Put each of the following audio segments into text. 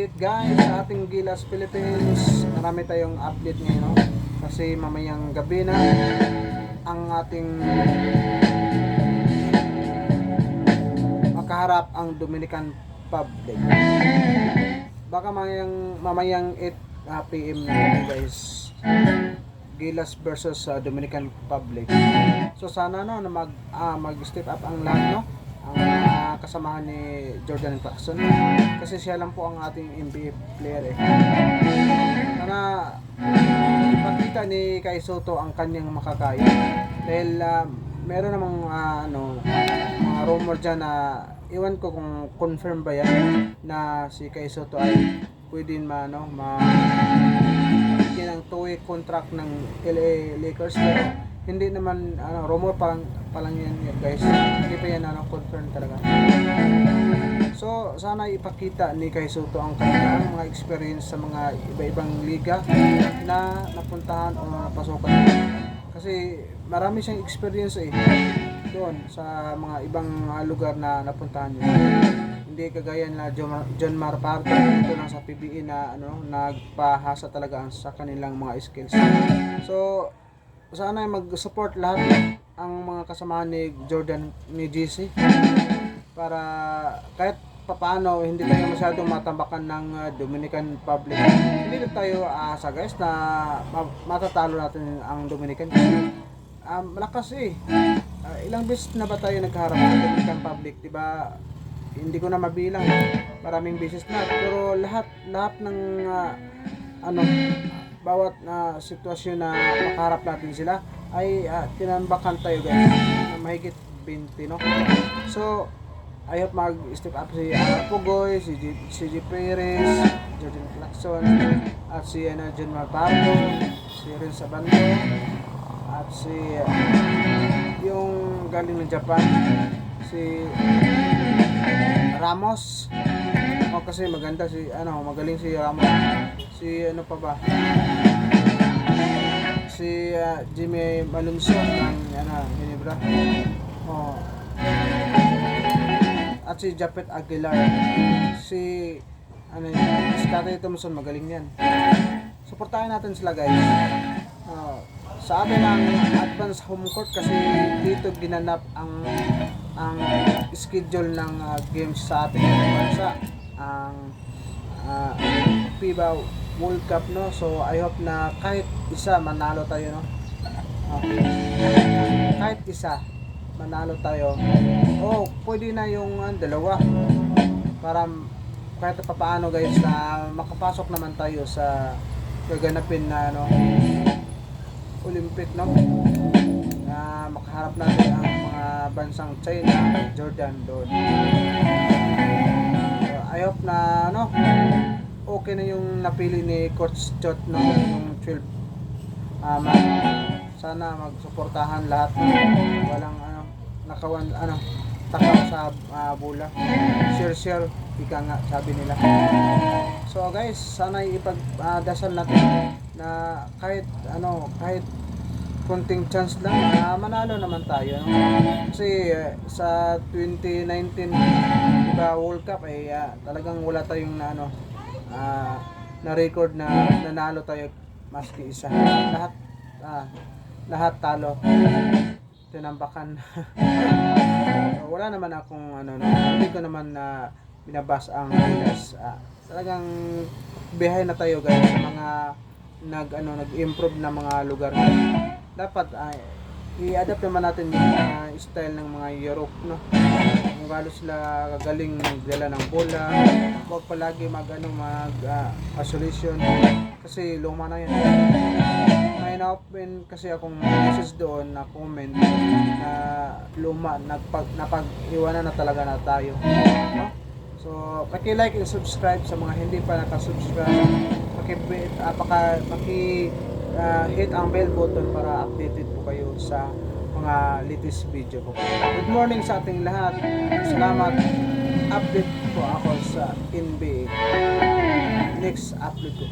update guys sa ating Gilas Philippines. Marami tayong update ngayon, no? Kasi mamayang gabi na ang ating makaharap ang Dominican Public. Baka mamayang 8 PM na guys. Gilas versus Dominican Public. So sana no na mag-step up ang lahat, no? Ang kasamahan ni Jordan Clarkson kasi siya lang po ang ating NBA player eh. Sana makita ni Kai Soto ang kanyang makakaya dahil meron namang mga rumor dyan na iwan ko kung confirm ba yan na si Kai Soto ay pwede bigyan ng 2-week contract ng LA Lakers, pero hindi naman rumor pa lang yan guys, hindi pa yan confirm talaga. So sana ipakita ni Kai Soto ang kanyang mga experience sa mga iba-ibang liga na napuntahan o napasukan, kasi marami siyang experience doon sa mga ibang lugar na napuntahan niya. Hindi kagaya na John Mar Pardo dito lang sa PBA na nagpahasa talaga sa kanilang mga skills. So sana mag-support lahat ang mga kasamahan ni Jordan, ni GC, para kahit papaano hindi tayo masyadong matambakan ng Dominican Public. Hindi na tayo asa guys na matatalo natin ang Dominican kasi malakas ilang beses na ba tayo nagharap sa Dominican Public, diba? Hindi ko na mabilang, maraming beses na, pero lahat ng bawat sitwasyon na makaharap natin sila ay tinambakan tayo guys na mahigit 20, no? So I hope mag-step up si Pugoy, si G Perez, Jordan Clarkson, at si John Marpardo, si Ren Sabando, at si yung galing ng Japan, si Ramos. Kasi maganda magaling si Ramos. Si pa ba? Si Jimmy Malumson ng Ginebra. At si Japet Aguilar. Si Scottie Thompson, magaling yan. Suportahan natin sila guys. Sa atin ang advance home court kasi dito ginanap ang schedule ng games sa ating bansa, ang FIBA World Cup, no? So I hope na kahit isa manalo tayo, no? Kahit isa manalo tayo, pwede na yung dalawa para kahit papaano guys na makapasok naman tayo sa gaganapin na Olympic, no? Na makaharap natin ang mga bansang China, Jordan doon. So, I hope na okay na yung napili ni Coach Chot, no? Yung 12 man. Sana magsuportahan lahat, walang nakawan takaw sa bola. Share ika nga sabi nila. So guys, sana ipagdasal natin na kahit konting chance lang manalo naman tayo, no? Kasi sa 2019 diba World Cup talagang wala tayong na record na nanalo tayo maski isa. Lahat talo, tinambakan. Wala naman akong hindi ko naman binabas ang Gilas. Talagang behind na tayo guys sa mga nag-improve na mga lugar. Dapat i-adapt naman natin yung style ng mga Europe, no? Kung gano'n sila galing magdala ng bola, huwag palagi isolation kasi luma na yan. May na-open kasi akong message doon na comment na luma, napag-iwanan na talaga na tayo, no? So paki-like and subscribe sa mga hindi pa nakasubscribe. Hit ang bell button para updated po kayo sa mga latest video ko. Good morning sa ating lahat. Salamat. Update po ako sa NBA. Next upload ko.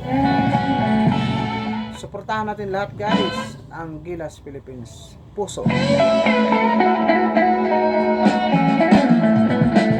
Suportahan natin lahat guys ang Gilas Philippines. Puso.